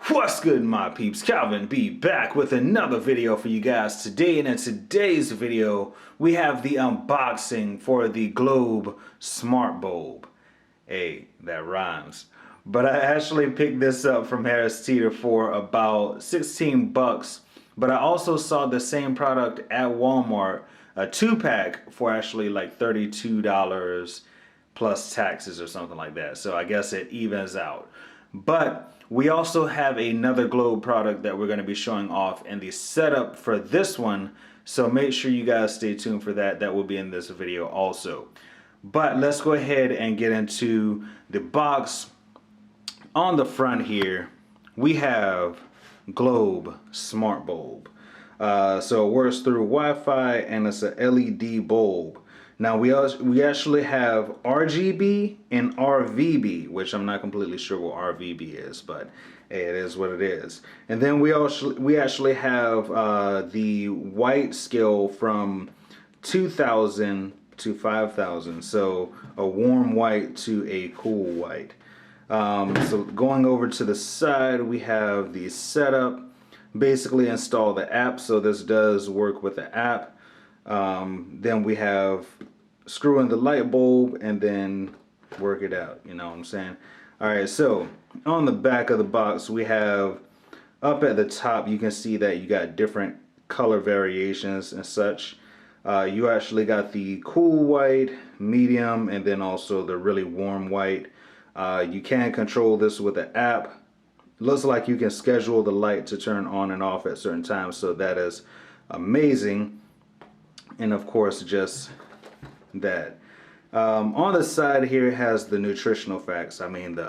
What's good, my peeps? Calvin B back with another video for you guys today, and in today's video we have the unboxing for the Globe Smart Bulb. Hey, that rhymes. But I actually picked this up from Harris Teeter for about 16 bucks, but I also saw the same product at Walmart, a 2-pack for actually like $32 plus taxes or something like that. So I guess it evens out. But we also have another Globe product that we're going to be showing off and the setup for this one. So make sure you guys stay tuned for that. That will be in this video also. But let's go ahead and get into the box. On the front here, we have Globe Smart Bulb. So it works through Wi-Fi and it's a LED bulb. Now we actually have RGB and RVB, which I'm not completely sure what RVB is, but hey, it is what it is. And then we actually have the white scale from 2000 to 5000, so a warm white to a cool white. So going over to the side, we have the setup. Basically install the app, so this does work with the app. Then we have screw in the light bulb and then work it out, you know what I'm saying? Alright, so on the back of the box we have, up at the top you can see that you got different color variations and such. You actually got the cool white, medium, and then also the really warm white. You can control this with the app. Looks like you can schedule the light to turn on and off at certain times, so that is amazing. And of course, just that. On the side here it has the nutritional facts. I mean the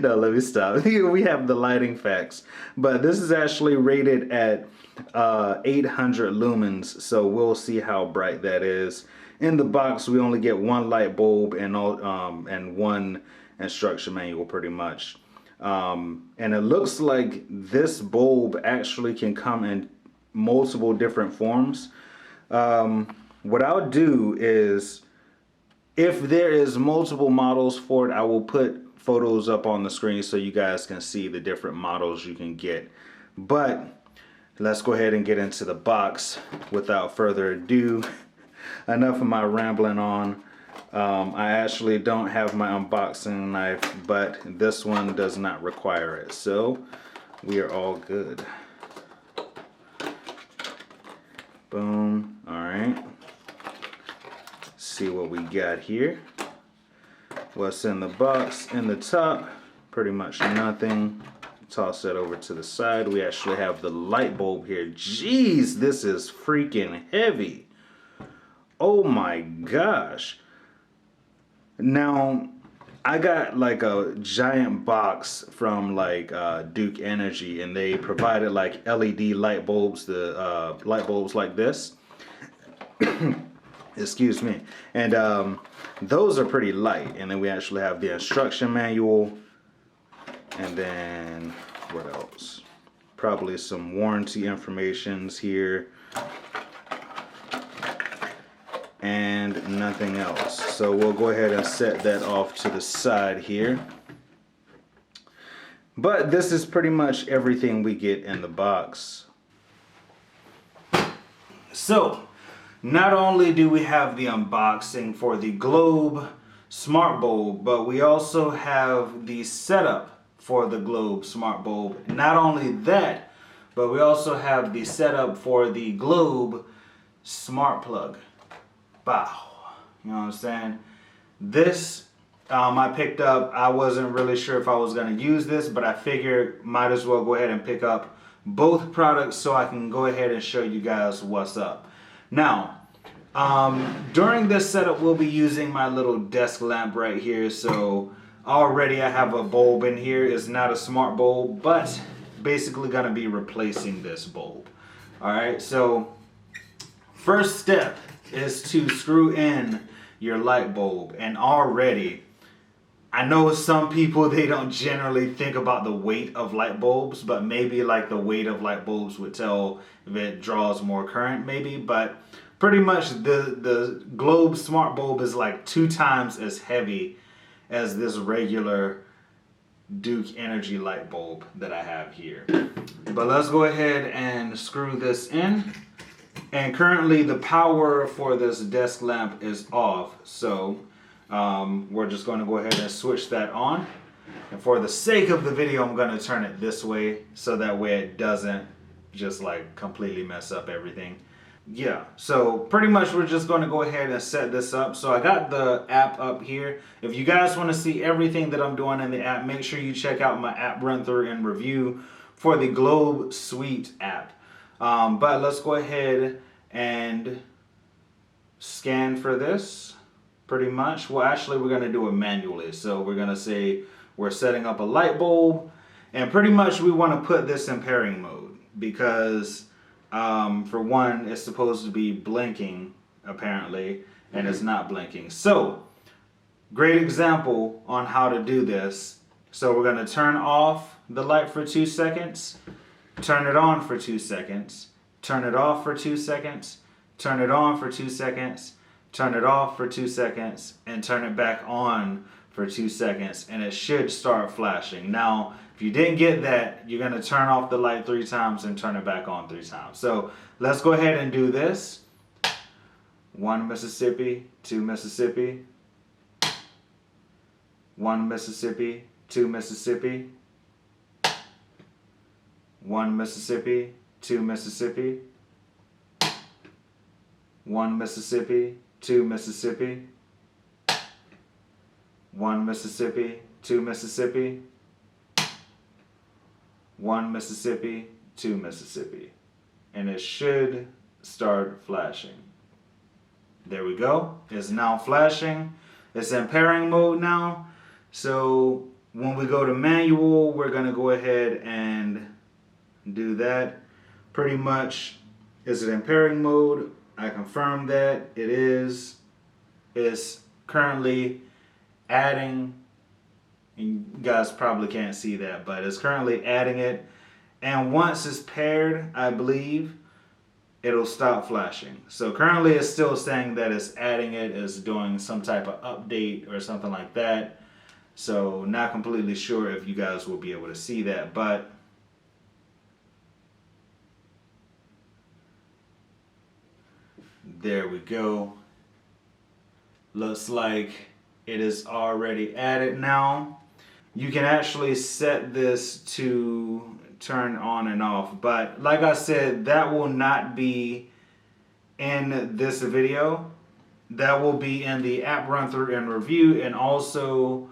no, let me stop. We have the lighting facts, but this is actually rated at 800 lumens, so we'll see how bright that is. In the box we only get one light bulb and one instruction manual pretty much. And it looks like this bulb actually can come in multiple different forms. What I'll do is, if there is multiple models for it, I will put photos up on the screen so you guys can see the different models you can get. But let's go ahead and get into the box without further ado. Enough of my rambling on. I actually don't have my unboxing knife, but this one does not require it, so we are all good. Boom. Alright. See what we got here. What's in the box? In the top, pretty much nothing. Toss that over to the side. We actually have the light bulb here. Jeez, this is freaking heavy. Oh my gosh. Now, I got like a giant box from like Duke Energy, and they provided like LED light bulbs, the light bulbs like this. Excuse me. And those are pretty light. And then we actually have the instruction manual. And then what else? Probably some warranty informations here. And nothing else. So we'll go ahead and set that off to the side here. But this is pretty much everything we get in the box. So not only do we have the unboxing for the Globe Smart Bulb, but we also have the setup for the Globe Smart Bulb. Not only that, but we also have the setup for the Globe Smart Plug. Wow, you know what I'm saying? This I picked up. I wasn't really sure if I was going to use this, but I figured might as well go ahead and pick up both products so I can go ahead and show you guys what's up. Now, during this setup we'll be using my little desk lamp right here. So already I have a bulb in here. It's not a smart bulb, but basically going to be replacing this bulb. Alright, so first step is to screw in your light bulb. And already, I know some people, they don't generally think about the weight of light bulbs, but maybe like the weight of light bulbs would tell if it draws more current maybe. But pretty much the Globe Smart Bulb is like 2 times as heavy as this regular Duke Energy light bulb that I have here. But let's go ahead and screw this in. And currently the power for this desk lamp is off, so we're just going to go ahead and switch that on. And for the sake of the video, I'm going to turn it this way so that way it doesn't just like completely mess up everything. Yeah, so pretty much we're just going to go ahead and set this up. So I got the app up here. If you guys want to see everything that I'm doing in the app, make sure you check out my app run through and review for the Globe Suite app. But let's go ahead and scan for this pretty much. Well, actually we're going to do it manually. So we're going to say we're setting up a light bulb, and pretty much we want to put this in pairing mode because for one, it's supposed to be blinking apparently, and it's not blinking. So great example on how to do this. So we're going to turn off the light for 2 seconds, turn it on for 2 seconds, turn it off for 2 seconds, turn it on for 2 seconds, turn it off for 2 seconds, and turn it back on for 2 seconds, and it should start flashing. Now, if you didn't get that, you're going to turn off the light 3 times and turn it back on 3 times. So let's go ahead and do this. 1 Mississippi, 2 Mississippi, 1 Mississippi, 2 Mississippi, 1 Mississippi, 2 Mississippi, 1 Mississippi, 2 Mississippi, 1 Mississippi, 2 Mississippi, 1 Mississippi, 2 Mississippi. And it should start flashing. There we go. It's now flashing. It's in pairing mode now. So when we go to manual, we're going to go ahead and do that. Pretty much, is it in pairing mode? I confirm that it is. It's currently adding, and you guys probably can't see that, but it's currently adding it, and once it's paired, I believe it'll stop flashing. So currently it's still saying that it's adding it, it's doing some type of update or something like that. So not completely sure if you guys will be able to see that, but there we go. Looks like it is already added now. You can actually set this to turn on and off, but like I said, that will not be in this video. That will be in the app run through and review, and also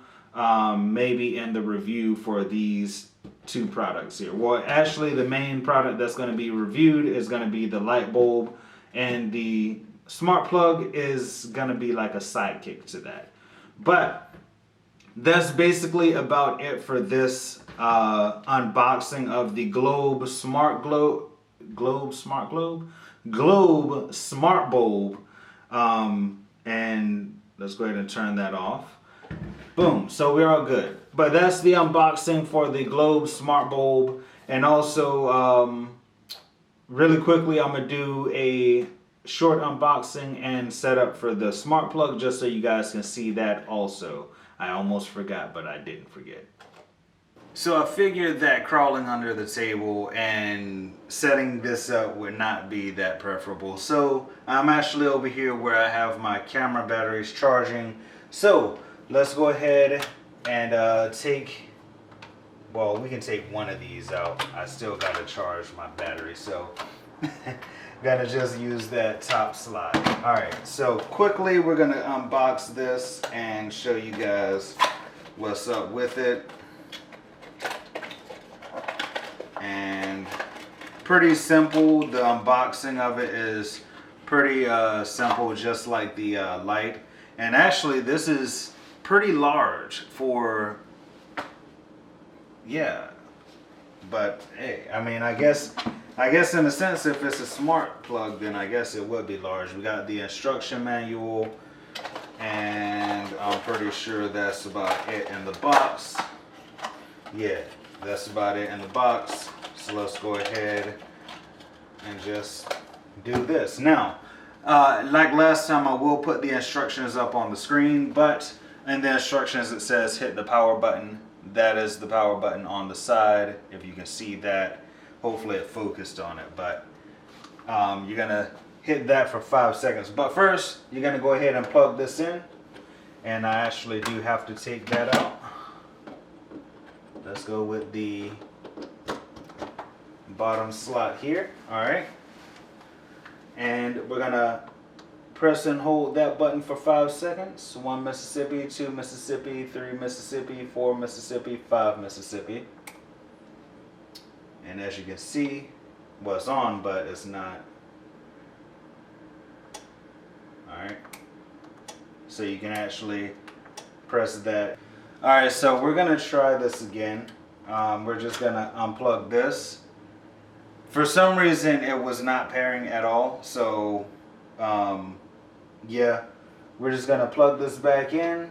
maybe in the review for these 2 products here. Well, actually the main product that's going to be reviewed is going to be the light bulb, and the smart plug is going to be like a sidekick to that. But that's basically about it for this unboxing of the Globe Smart Bulb. And let's go ahead and turn that off. Boom, so we're all good. But that's the unboxing for the Globe Smart Bulb. And also, really quickly, I'm going to do a short unboxing and setup for the smart plug just so you guys can see that also. I almost forgot, but I didn't forget. So I figured that crawling under the table and setting this up would not be that preferable. So I'm actually over here where I have my camera batteries charging. So let's go ahead and well, we can take one of these out. I still got to charge my battery, so gotta just use that top slide. Alright, so quickly we're gonna unbox this and show you guys what's up with it. And pretty simple. The unboxing of it is pretty simple, just like the light. And actually this is pretty large for, yeah, but hey, I mean, I guess in a sense, if it's a smart plug, then I guess it would be large. We got the instruction manual, and I'm pretty sure that's about it in the box. Yeah, that's about it in the box. So let's go ahead and just do this. Now, like last time, I will put the instructions up on the screen, but in the instructions it says hit the power button. that is the power button on the side. If you can see that, hopefully it focused on it, but you're gonna hit that for 5 seconds. But first, you're gonna go ahead and plug this in, and I actually do have to take that out. Let's go with the bottom slot here. All right, and we're gonna press and hold that button for 5 seconds. 1 Mississippi, 2 Mississippi, 3 Mississippi, 4 Mississippi, 5 Mississippi. And as you can see, well, it's on, but it's not. Alright. So you can actually press that. Alright, so we're going to try this again. We're just going to unplug this. For some reason, it was not pairing at all. So, yeah, we're just going to plug this back in.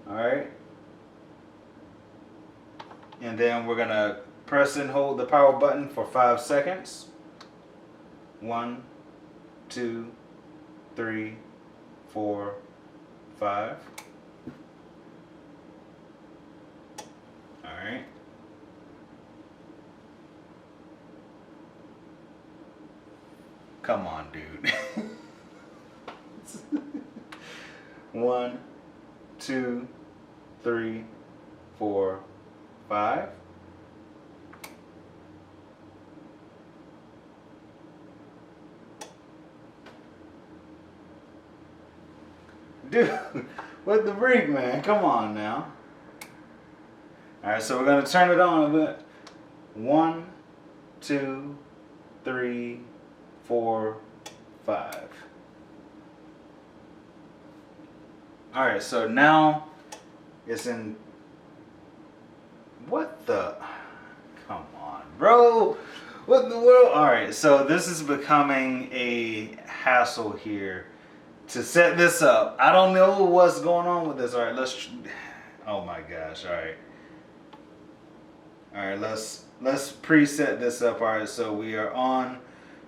Alright. And then we're going to press and hold the power button for 5 seconds. 1, 2, 3, 4, 5. Alright. Come on, dude. 1, 2, 3, 4, 5. Dude, what the freak, man? Come on now. Alright, so we're going to turn it on a bit. 1, 2, 3, 4, 5. Alright, so now it's in. What the? Come on, bro. What in the world? Alright, so this is becoming a hassle here to set this up. I don't know what's going on with this. Alright, let's. Oh my gosh, alright. Alright, let's preset this up. Alright, so we are on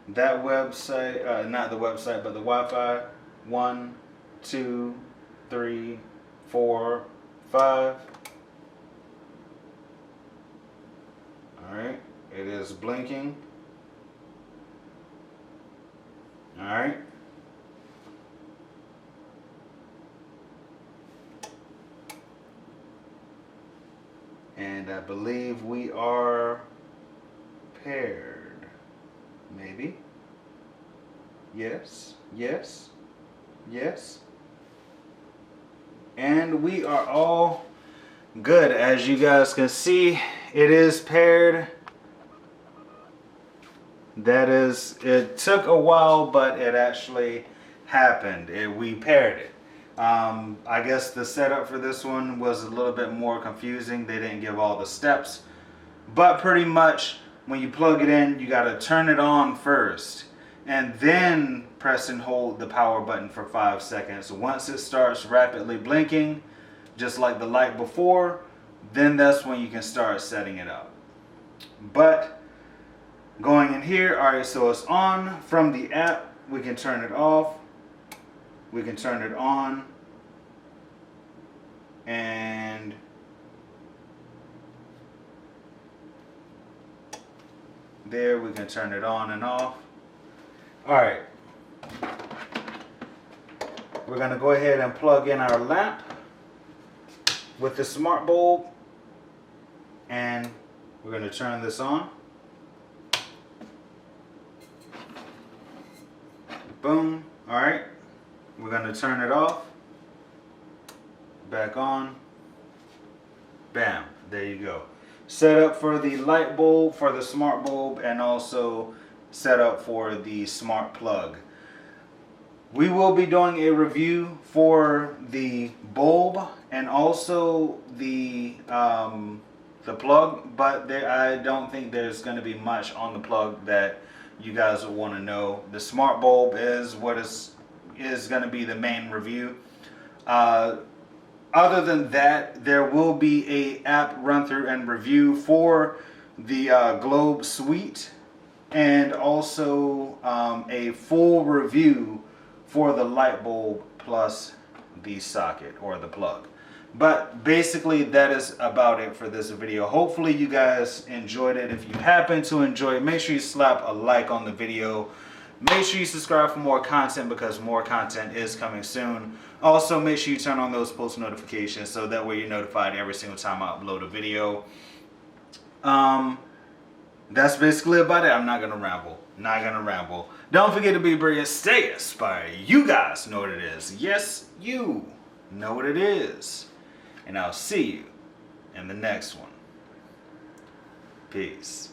that website, not the website, but the Wi-Fi. 1, 2, 3, 4, 5. Alright, it is blinking. Alright. And I believe we are paired. Maybe. Yes, yes, yes. And we are all good. As you guys can see, it is paired. That is, it took a while, but it actually happened. We paired it. I guess the setup for this one was a little bit more confusing. They didn't give all the steps. But pretty much, when you plug it in, you got to turn it on first. And then press and hold the power button for 5 seconds. Once it starts rapidly blinking, just like the light before, then that's when you can start setting it up. But going in here, alright, so it's on. From the app, we can turn it off. We can turn it on. And there, we can turn it on and off. Alright. We're going to go ahead and plug in our lamp with the smart bulb. And we're going to turn this on. Boom. Alright. We're going to turn it off. Back on. Bam. There you go. Set up for the light bulb, for the smart bulb, and also set up for the smart plug. We will be doing a review for the bulb and also the plug, but I don't think there's going to be much on the plug that you guys will want to know. The smart bulb is what is going to be the main review. Other than that, there will be a app run through and review for the Globe Suite, and also a full review for the light bulb plus the socket or the plug. But basically, that is about it for this video. Hopefully you guys enjoyed it. If you happen to enjoy it, make sure you slap a like on the video. Make sure you subscribe for more content, because more content is coming soon. Also, make sure you turn on those post notifications so that way you're notified every single time I upload a video. That's basically about it. I'm not gonna ramble. Not gonna ramble. Don't forget to be brilliant. Stay inspired. You guys know what it is. Yes, you know what it is. And I'll see you in the next one. Peace.